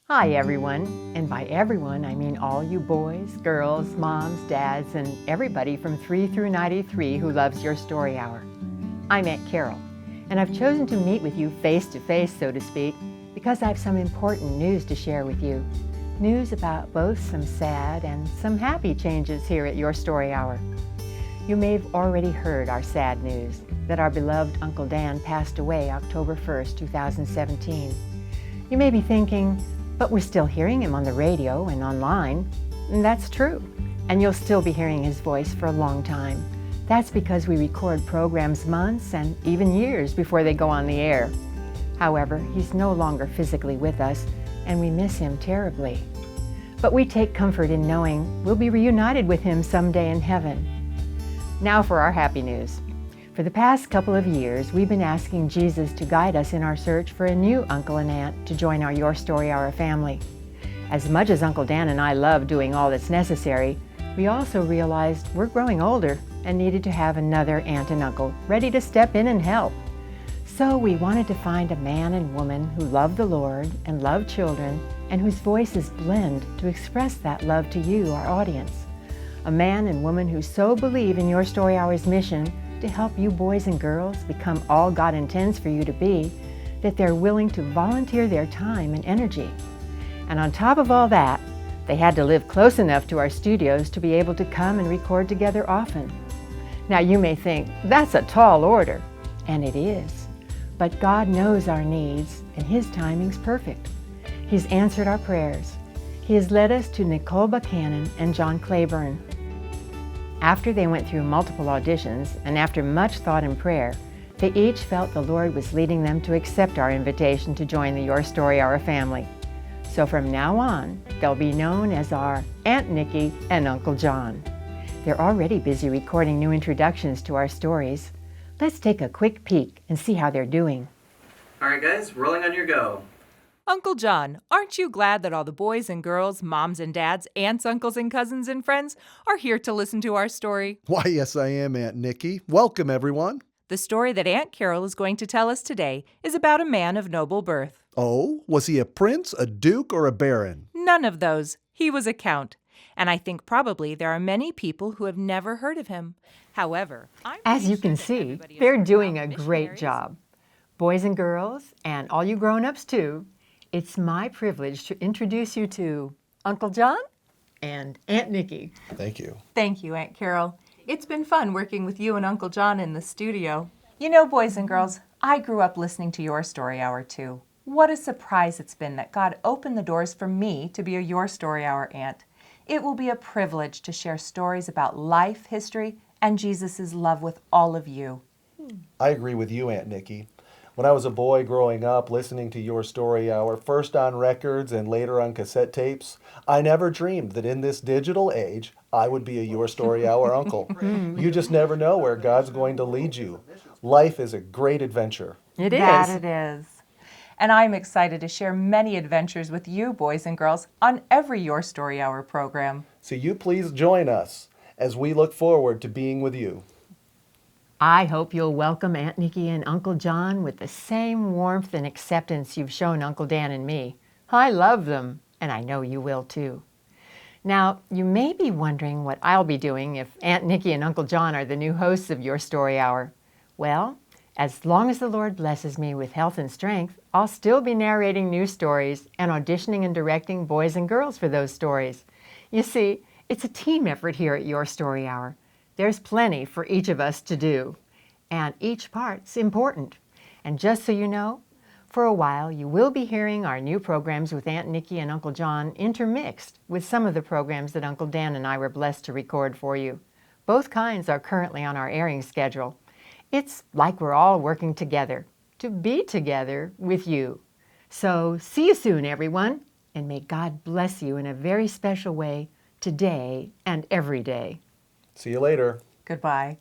Hi everyone, and by everyone I mean all you boys, girls, moms, dads, and everybody from 3 through 93 who loves your story hour. I'm Aunt Carole, and I've chosen to meet with you face to face, so to speak, because I have some important news to share with you. News about both some sad and some happy changes here at Your Story Hour. You may have already heard our sad news that our beloved Uncle Dan passed away October 1st, 2017. You may be thinking, but we're still hearing him on the radio and online. And that's true. And you'll still be hearing his voice for a long time. That's because we record programs months and even years before they go on the air. However, he's no longer physically with us, and we miss him terribly. But we take comfort in knowing we'll be reunited with him someday in heaven. Now for our happy news. For the past couple of years, we've been asking Jesus to guide us in our search for a new uncle and aunt to join our Your Story Hour family. As much as Uncle Dan and I love doing all that's necessary, we also realized we're growing older and needed to have another aunt and uncle ready to step in and help. So we wanted to find a man and woman who love the Lord and love children and whose voices blend to express that love to you, our audience. A man and woman who so believe in Your Story Hour's mission to help you boys and girls become all God intends for you to be, that they're willing to volunteer their time and energy. And on top of all that, they had to live close enough to our studios to be able to come and record together often. Now you may think, that's a tall order, and it is. But God knows our needs, and His timing's perfect. He's answered our prayers. He has led us to Nicole Buchanan and John Claiborne. After they went through multiple auditions, and after much thought and prayer, they each felt the Lord was leading them to accept our invitation to join the Your Story Hour family. So from now on, they'll be known as our Aunt Nikki and Uncle John. They're already busy recording new introductions to our stories. Let's take a quick peek and see how they're doing. All right, guys, rolling on your go. Uncle John, aren't you glad that all the boys and girls, moms and dads, aunts, uncles and cousins and friends are here to listen to our story? Why, yes, I am, Aunt Nikki. Welcome, everyone. The story that Aunt Carole is going to tell us today is about a man of noble birth. Oh, was he a prince, a duke, or a baron? None of those. He was a count. And I think probably there are many people who have never heard of him. However, As you can see, they're doing a great job. Boys and girls, and all you grown-ups too, it's my privilege to introduce you to Uncle John and Aunt Nikki. Thank you. Thank you, Aunt Carole. It's been fun working with you and Uncle John in the studio. You know, boys and girls, I grew up listening to Your Story Hour too. What a surprise it's been that God opened the doors for me to be a Your Story Hour aunt. It will be a privilege to share stories about life, history, and Jesus' love with all of you. I agree with you, Aunt Nikki. When I was a boy growing up, listening to Your Story Hour, first on records and later on cassette tapes, I never dreamed that in this digital age, I would be a Your Story Hour uncle. You just never know where God's going to lead you. Life is a great adventure. It is. That it is. And I'm excited to share many adventures with you, boys and girls, on every Your Story Hour program. So you please join us as we look forward to being with you. I hope you'll welcome Aunt Nikki and Uncle John with the same warmth and acceptance you've shown Uncle Dan and me. I love them, and I know you will too. Now, you may be wondering what I'll be doing if Aunt Nikki and Uncle John are the new hosts of Your Story Hour. Well, as long as the Lord blesses me with health and strength, I'll still be narrating new stories and auditioning and directing boys and girls for those stories. You see, it's a team effort here at Your Story Hour. There's plenty for each of us to do, and each part's important. And just so you know, for a while you will be hearing our new programs with Aunt Nikki and Uncle John intermixed with some of the programs that Uncle Dan and I were blessed to record for you. Both kinds are currently on our airing schedule. It's like we're all working together to be together with you. So see you soon, everyone, and may God bless you in a very special way today and every day. See you later. Goodbye.